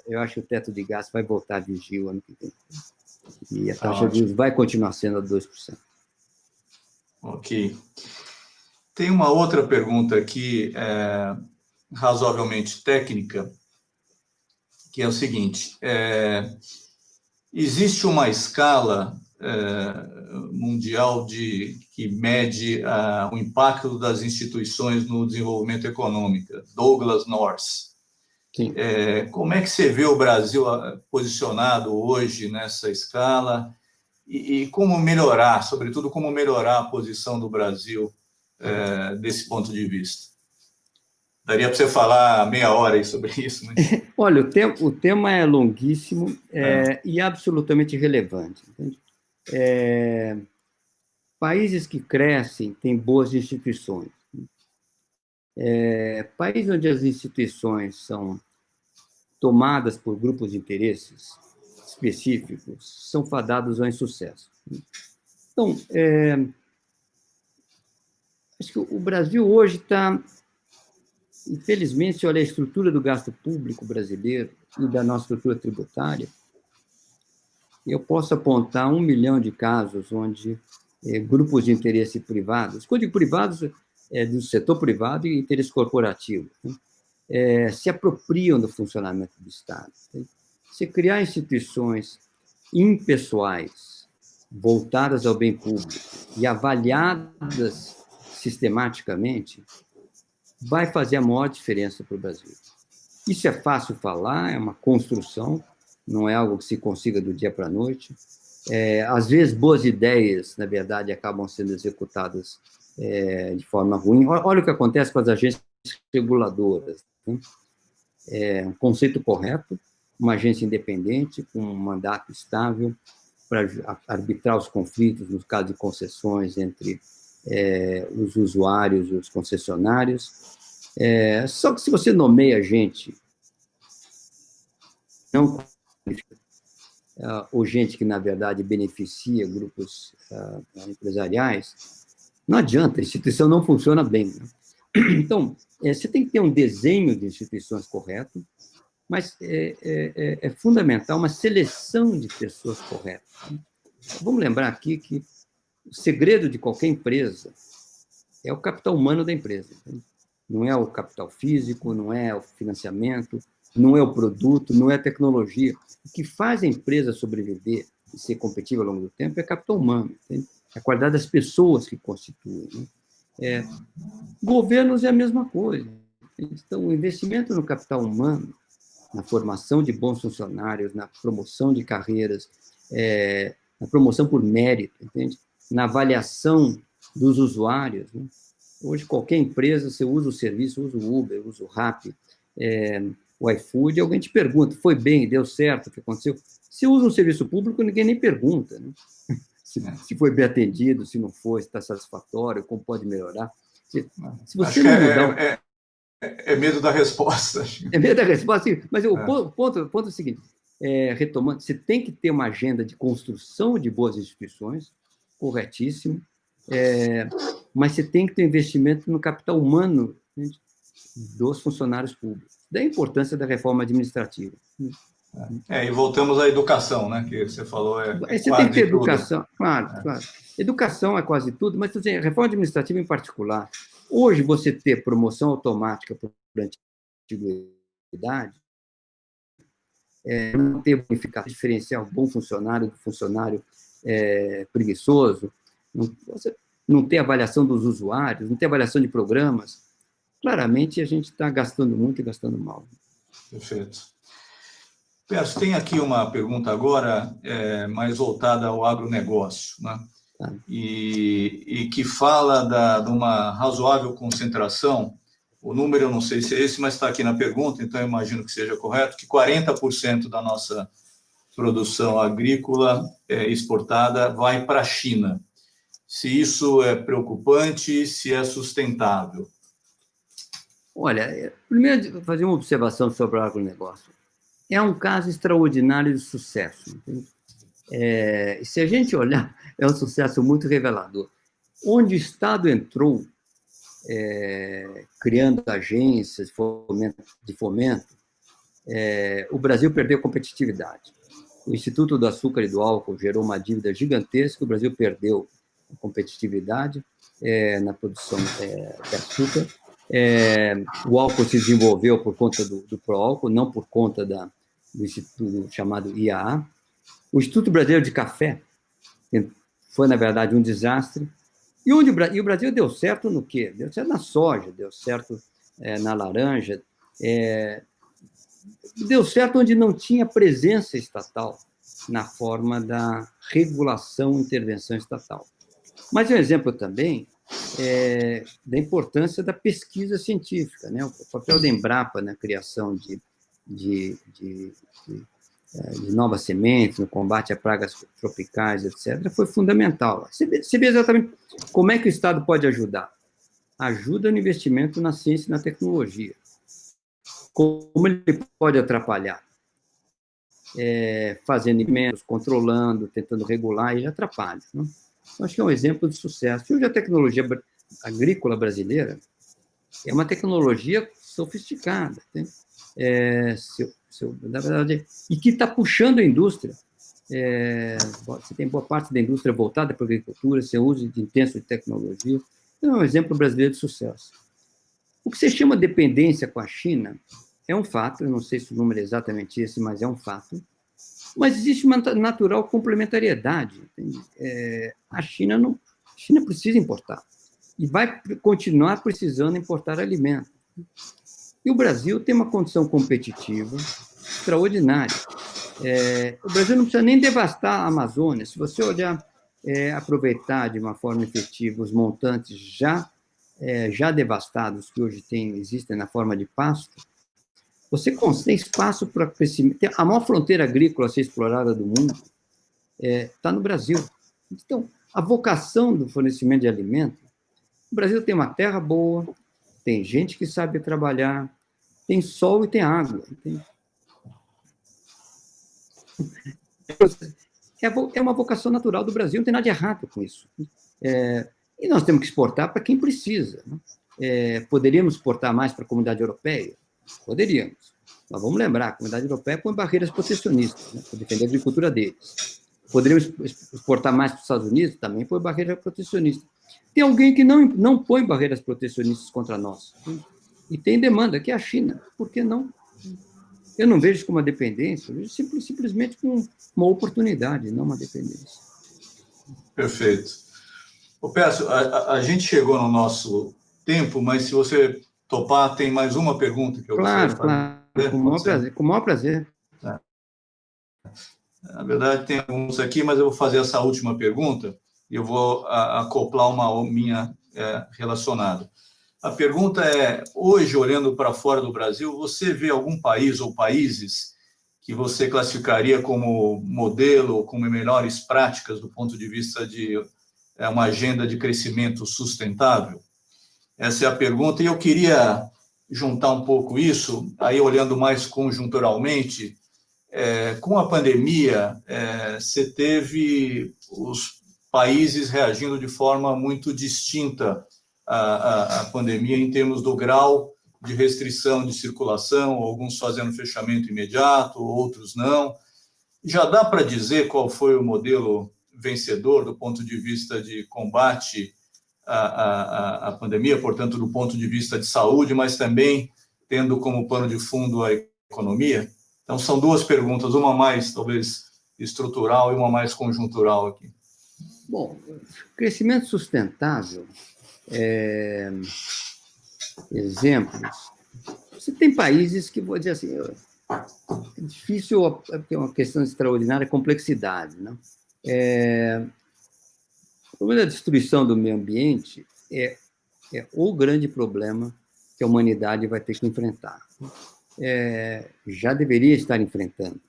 Eu acho que o teto de gastos vai voltar a vigir o ano que vem. E a taxa de juros vai continuar sendo a 2%. Ok. Tem uma outra pergunta aqui, razoavelmente técnica, que é o seguinte: existe uma escala mundial que mede o impacto das instituições no desenvolvimento econômico, Douglas North. Sim. Como é que você vê o Brasil posicionado hoje nessa escala e como melhorar, sobretudo, como melhorar a posição do Brasil desse ponto de vista? Daria para você falar meia hora aí sobre isso, mas... Olha, o tema é longuíssimo e absolutamente relevante. Entende? Países que crescem têm boas instituições. Países onde as instituições são tomadas por grupos de interesses específicos são fadados ao insucesso. Então, acho que o Brasil hoje está, infelizmente, se olha a estrutura do gasto público brasileiro e da nossa estrutura tributária, eu posso apontar 1 milhão de casos onde grupos de interesse privados, quando digo privados, do setor privado e interesse corporativo, se apropriam do funcionamento do Estado. Se criar instituições impessoais, voltadas ao bem público e avaliadas sistematicamente, vai fazer a maior diferença para o Brasil. Isso é fácil falar, é uma construção, não é algo que se consiga do dia para a noite. Às vezes, boas ideias, na verdade, acabam sendo executadas de forma ruim. Olha o que acontece com as agências reguladoras. Né? Um conceito correto, uma agência independente, com um mandato estável, para arbitrar os conflitos, no caso de concessões, entre os usuários e os concessionários. Só que se você nomeia gente não ou gente que, na verdade, beneficia grupos empresariais, não adianta, a instituição não funciona bem. Né? Então, você tem que ter um desenho de instituições correto, mas é fundamental uma seleção de pessoas corretas. Né? Vamos lembrar aqui que o segredo de qualquer empresa é o capital humano da empresa. Né? Não é o capital físico, não é o financiamento, não é o produto, não é a tecnologia. O que faz a empresa sobreviver e ser competitiva ao longo do tempo é capital humano, entende? A qualidade das pessoas que constituem. Né? Governos é a mesma coisa. Então, o investimento no capital humano, na formação de bons funcionários, na promoção de carreiras, na promoção por mérito, entende? Na avaliação dos usuários. Né? Hoje, qualquer empresa, você usa o serviço, usa o Uber, usa o Rappi, o iFood, alguém te pergunta, foi bem, deu certo, o que aconteceu? Se usa um serviço público, ninguém nem pergunta, né? Se foi bem atendido, se não foi, se está satisfatório, como pode melhorar. Se você não mudar... É medo da resposta. É medo da resposta, sim. Mas o ponto é o seguinte, retomando, você tem que ter uma agenda de construção de boas instituições, corretíssimo, mas você tem que ter investimento no capital humano, né, dos funcionários públicos. Da importância da reforma administrativa. E voltamos à educação, né, que você falou. Você tem que ter educação, tudo. Claro. Educação é quase tudo, mas assim, a reforma administrativa em particular. Hoje, você ter promoção automática por antiguidade, não ter bonificação, diferenciar o bom funcionário do funcionário preguiçoso, não ter avaliação dos usuários, não ter avaliação de programas, claramente a gente está gastando muito e gastando mal. Perfeito. Pércio, tem aqui uma pergunta agora mais voltada ao agronegócio, né? E que fala de uma razoável concentração. O número eu não sei se é esse, mas está aqui na pergunta, então eu imagino que seja correto, que 40% da nossa produção agrícola exportada vai para a China. Se isso é preocupante, se é sustentável. Olha, primeiro, fazer uma observação sobre o agronegócio. É um caso extraordinário de sucesso. Se a gente olhar, é um sucesso muito revelador. Onde o Estado entrou, criando agências de fomento, o Brasil perdeu competitividade. O Instituto do Açúcar e do Álcool gerou uma dívida gigantesca, o Brasil perdeu a competitividade. na produção de açúcar. O álcool se desenvolveu por conta do Proálcool, não por conta do instituto chamado IAA. O Instituto Brasileiro de Café foi, na verdade, um desastre. E o Brasil deu certo no quê? Deu certo na soja, deu certo na laranja, deu certo onde não tinha presença estatal na forma da regulação e intervenção estatal. Mas é um exemplo também da importância da pesquisa científica, né? O papel da Embrapa na criação de novas sementes, no combate a pragas tropicais, etc., foi fundamental. Você vê exatamente como é que o Estado pode ajudar. Ajuda no investimento na ciência e na tecnologia. Como ele pode atrapalhar? Fazendo emendas, controlando, tentando regular, ele atrapalha. Né? Acho que é um exemplo de sucesso. E hoje a tecnologia agrícola brasileira é uma tecnologia sofisticada, né? Na verdade, e que está puxando a indústria. Você tem boa parte da indústria voltada para a agricultura, você usa intenso de tecnologia. É um exemplo brasileiro de sucesso. O que você chama de dependência com a China é um fato, eu não sei se o número é exatamente esse, mas é um fato. Mas existe uma natural complementariedade. A China precisa importar e vai continuar precisando importar alimentos. E o Brasil tem uma condição competitiva extraordinária. O Brasil não precisa nem devastar a Amazônia. Se você olhar, aproveitar de uma forma efetiva os montantes já devastados que hoje existem na forma de pasto, você tem espaço para crescimento. A maior fronteira agrícola a ser explorada do mundo está no Brasil. Então, a vocação do fornecimento de alimentos, o Brasil tem uma terra boa, tem gente que sabe trabalhar, tem sol e tem água. É uma vocação natural do Brasil, não tem nada de errado com isso. E nós temos que exportar para quem precisa. Né? Poderíamos exportar mais para a comunidade europeia? Poderíamos. Mas vamos lembrar, a comunidade europeia põe barreiras protecionistas, né, para defender a agricultura deles. Poderíamos exportar mais para os Estados Unidos? Também põe barreira protecionista. Tem alguém que não põe barreiras protecionistas contra nós. E tem demanda, que é a China. Por que não? Eu não vejo como uma dependência, eu vejo simplesmente como uma oportunidade, não uma dependência. Perfeito. Pércio, a gente chegou no nosso tempo, mas se você topar, tem mais uma pergunta que eu gostaria de fazer. Claro, com o maior prazer. Na verdade, tem alguns aqui, mas eu vou fazer essa última pergunta e eu vou acoplar uma minha relacionada. A pergunta é, hoje, olhando para fora do Brasil, você vê algum país ou países que você classificaria como modelo, como melhores práticas do ponto de vista de uma agenda de crescimento sustentável? Essa é a pergunta, e eu queria juntar um pouco isso, aí olhando mais conjunturalmente, com a pandemia, você teve os países reagindo de forma muito distinta à pandemia em termos do grau de restrição de circulação, alguns fazendo fechamento imediato, outros não. Já dá para dizer qual foi o modelo vencedor do ponto de vista de combate à pandemia, portanto, do ponto de vista de saúde, mas também tendo como pano de fundo a economia? Então, são duas perguntas, uma mais, talvez, estrutural e uma mais conjuntural aqui. Bom, crescimento sustentável, exemplos, você tem países que, vou dizer assim, é difícil, porque é uma questão de extraordinária complexidade, né? O problema da destruição do meio ambiente é o grande problema que a humanidade vai ter que enfrentar. Já deveria estar enfrentando.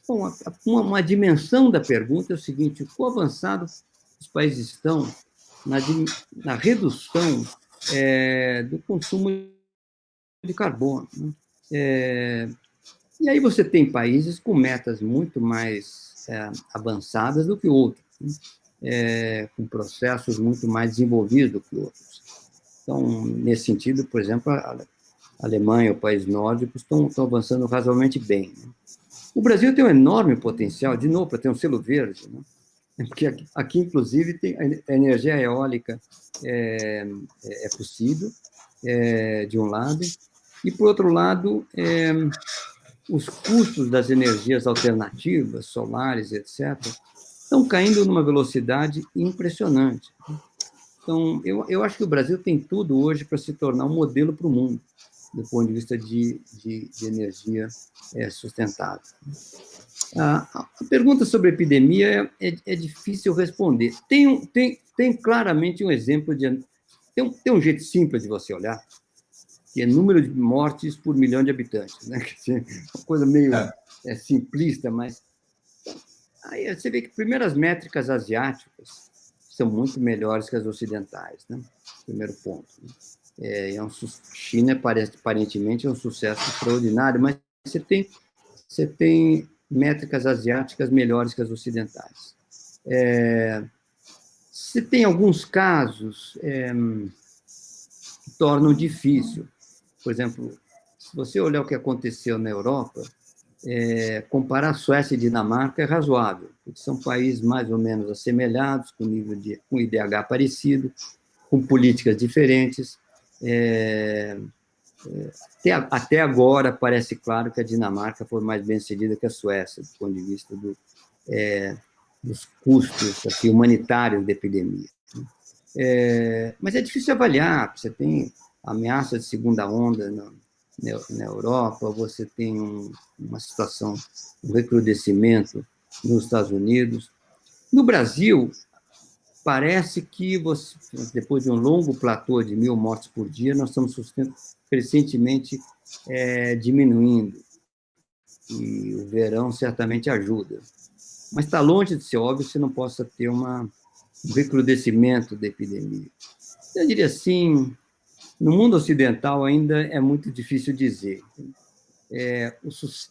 Bom, uma dimensão da pergunta é o seguinte: o quão avançado os países estão na redução do consumo de carbono, né? E aí você tem países com metas muito mais avançadas do que outros, né? Com processos muito mais desenvolvidos do que outros. Então, nesse sentido, por exemplo, a Alemanha, o país nórdico, estão avançando razoavelmente bem, né? O Brasil tem um enorme potencial, de novo, para ter um selo verde, né? Porque aqui inclusive, tem a energia eólica é possível, de um lado, e, por outro lado, os custos das energias alternativas, solares, etc., estão caindo numa velocidade impressionante. Então, eu acho que o Brasil tem tudo hoje para se tornar um modelo para o mundo, do ponto de vista de energia sustentável. A pergunta sobre a epidemia é difícil responder. Tem claramente um exemplo de... Tem um jeito simples de você olhar, que é número de mortes por milhão de habitantes, né? Uma coisa meio simplista, mas... Aí você vê que, primeiro, as métricas asiáticas são muito melhores que as ocidentais, né? Primeiro ponto. China, aparentemente, é um sucesso extraordinário, mas você tem métricas asiáticas melhores que as ocidentais. Você tem alguns casos que tornam difícil. Por exemplo, se você olhar o que aconteceu na Europa, comparar Suécia e Dinamarca é razoável, porque são países mais ou menos assemelhados, com IDH parecido, com políticas diferentes. Até agora, parece claro que a Dinamarca foi mais bem-sucedida que a Suécia, do ponto de vista dos custos assim, humanitários da epidemia. Mas é difícil avaliar, você tem ameaça de segunda onda na Europa, você tem uma situação, um recrudescimento nos Estados Unidos. No Brasil, parece que, depois de um longo platô de 1.000 mortes por dia, nós estamos crescentemente diminuindo. E o verão certamente ajuda. Mas está longe de ser óbvio se não possa ter um recrudescimento da epidemia. Eu diria assim, no mundo ocidental ainda é muito difícil dizer. O sucesso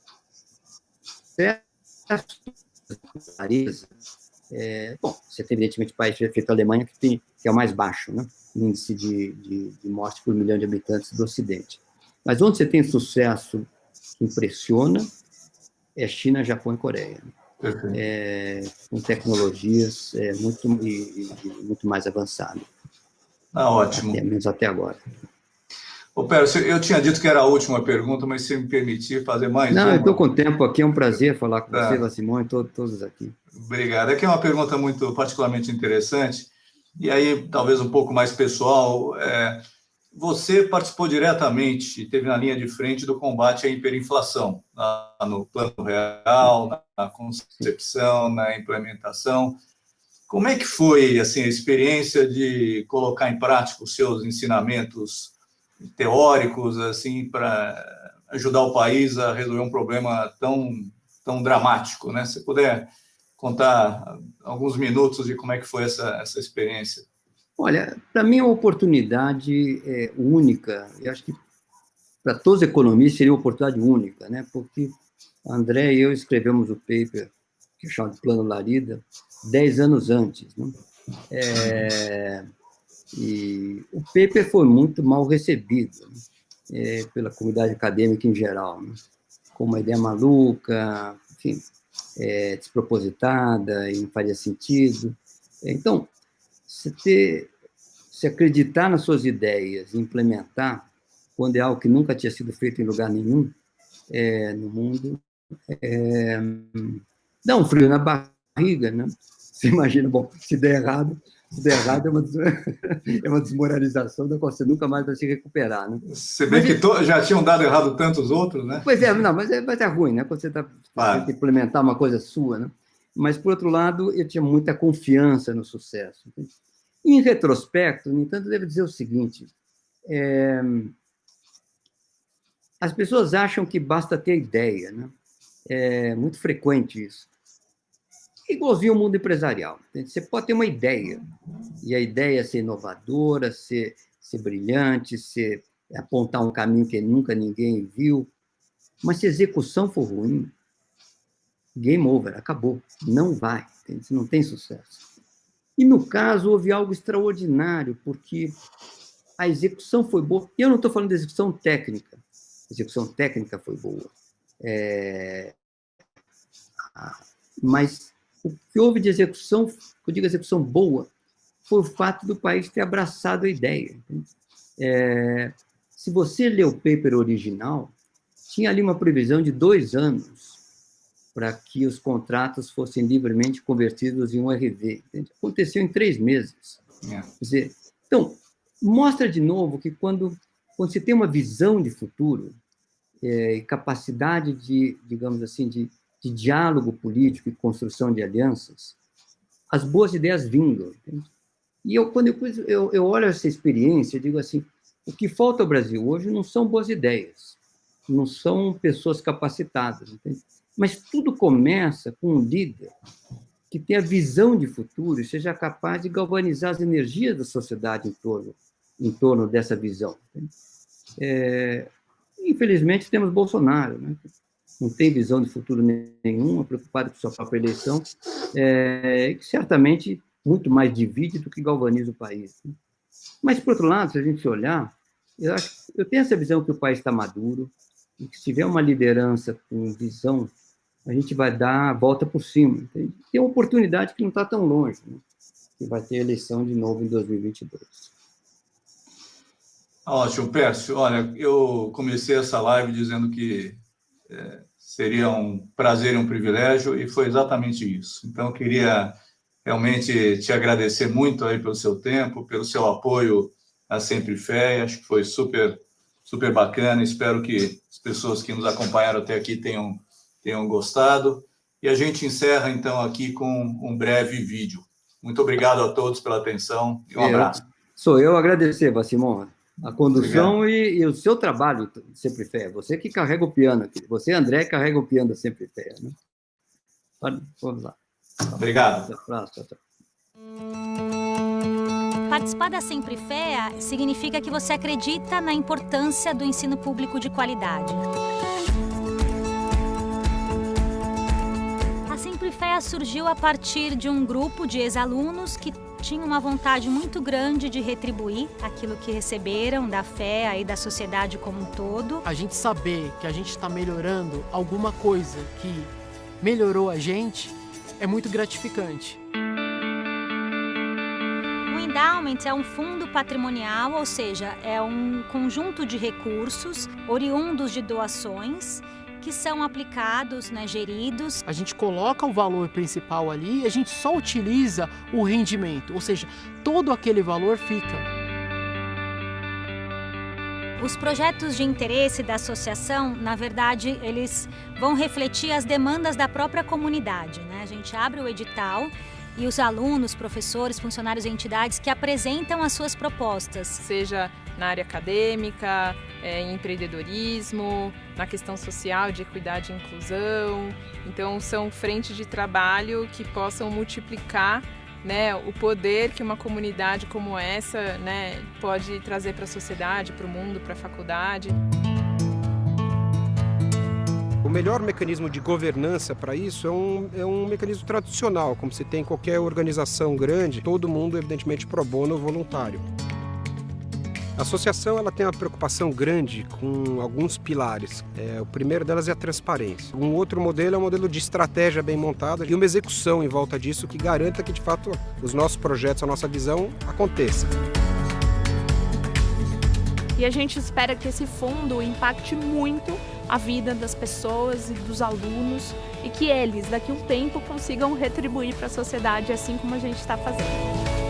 da clareza, bom, você tem, evidentemente, o país feito a Alemanha, que é o mais baixo, né? Índice de morte por milhão de habitantes do Ocidente. Mas onde você tem sucesso que impressiona é China, Japão e Coreia. Com tecnologias muito mais avançadas. Ótimo. Menos até agora. Ô, Pérez, eu tinha dito que era a última pergunta, mas se me permitir fazer mais uma... Não, eu estou com tempo aqui, é um prazer falar com você, Simone, todos aqui. Obrigado. Aqui é uma pergunta muito particularmente interessante, e aí talvez um pouco mais pessoal. Você participou diretamente, esteve na linha de frente do combate à hiperinflação, no Plano Real, na concepção, na implementação. Como é que foi assim, a experiência de colocar em prática os seus ensinamentos teóricos assim, para ajudar o país a resolver um problema tão dramático, né? Se puder contar alguns minutos de como é que foi essa experiência. Olha, para mim é uma oportunidade única. Eu acho que para todos os economistas seria uma oportunidade única, né? Porque André e eu escrevemos o paper que eu chamo de Plano Larida 10 anos antes, né? E o paper foi muito mal recebido, né? Pela comunidade acadêmica em geral, né? Com uma ideia maluca, enfim, despropositada e não faria sentido. Então, se acreditar nas suas ideias e implementar, quando é algo que nunca tinha sido feito em lugar nenhum no mundo, dá um frio na barriga, né? Você imagina, bom, se der errado é uma desmoralização da qual você nunca mais vai se recuperar, né? Se bem que já tinham dado errado tantos outros, né? Pois não, mas é ruim, né? Quando você tenta implementar uma coisa sua, né? Mas, por outro lado, eu tinha muita confiança no sucesso. Em retrospecto, no entanto, eu devo dizer o seguinte, as pessoas acham que basta ter ideia, né? É muito frequente isso. Igualzinho ao mundo empresarial. Você pode ter uma ideia, e a ideia é ser inovadora, ser brilhante, apontar um caminho que nunca ninguém viu, mas se a execução for ruim, game over, acabou, não vai, você não tem sucesso. E, no caso, houve algo extraordinário, porque a execução foi boa. Eu não estou falando de execução técnica, a execução técnica foi boa, mas O que houve de execução, eu digo execução boa, foi o fato do país ter abraçado a ideia. Se você lê o paper original, tinha ali uma previsão de 2 anos para que os contratos fossem livremente convertidos em um RV. Entende? Aconteceu em 3 meses. Quer dizer, então, mostra de novo que quando você tem uma visão de futuro e capacidade de, digamos assim, de diálogo político e construção de alianças, as boas ideias vingam. Entende? E quando eu olho essa experiência, eu digo assim, o que falta ao Brasil hoje não são boas ideias, não são pessoas capacitadas, entende? Mas tudo começa com um líder que tenha visão de futuro e seja capaz de galvanizar as energias da sociedade em torno dessa visão. Infelizmente, temos Bolsonaro, né? Não tem visão de futuro nenhuma, preocupado com sua própria eleição, que certamente muito mais divide do que galvaniza o país. Né? Mas, por outro lado, se a gente olhar, eu tenho essa visão que o país está maduro, e que se tiver uma liderança com visão, a gente vai dar a volta por cima. Entende? Tem uma oportunidade que não está tão longe, né? Que vai ter eleição de novo em 2022. Ótimo, Pércio. Olha, eu comecei essa live dizendo que seria um prazer e um privilégio, e foi exatamente isso. Então, eu queria realmente te agradecer muito aí pelo seu tempo, pelo seu apoio a Sempre Fé. Acho que foi super, super bacana. Espero que as pessoas que nos acompanharam até aqui tenham gostado. E a gente encerra, então, aqui com um breve vídeo. Muito obrigado a todos pela atenção e um abraço. Sou eu agradecer, Vassimon, a condução e o seu trabalho de Sempre Fé. Você que carrega o piano aqui. Você, André, carrega o piano da Sempre Fé. Né? Vamos lá. Obrigado. Tchau. Participar da Sempre Fé significa que você acredita na importância do ensino público de qualidade. A Sempre Fé surgiu a partir de um grupo de ex-alunos que tinham uma vontade muito grande de retribuir aquilo que receberam da fé e da sociedade como um todo. A gente saber que a gente está melhorando alguma coisa que melhorou a gente é muito gratificante. O endowment é um fundo patrimonial, ou seja, é um conjunto de recursos oriundos de doações que são aplicados, geridos. A gente coloca o valor principal ali e a gente só utiliza o rendimento, ou seja, todo aquele valor fica. Os projetos de interesse da associação, na verdade, eles vão refletir as demandas da própria comunidade, né? A gente abre o edital e os alunos, professores, funcionários e entidades que apresentam as suas propostas. Seja na área acadêmica, em empreendedorismo, na questão social de equidade e inclusão. Então, são frentes de trabalho que possam multiplicar o poder que uma comunidade como essa pode trazer para a sociedade, para o mundo, para a faculdade. O melhor mecanismo de governança para isso é um mecanismo tradicional, como se tem em qualquer organização grande, todo mundo, evidentemente, pro bono voluntário. A associação ela tem uma preocupação grande com alguns pilares. O primeiro delas é a transparência. Um outro modelo é um modelo de estratégia bem montada e uma execução em volta disso que garanta que, de fato, os nossos projetos, a nossa visão aconteça. E a gente espera que esse fundo impacte muito a vida das pessoas e dos alunos e que eles, daqui a um tempo, consigam retribuir para a sociedade assim como a gente está fazendo.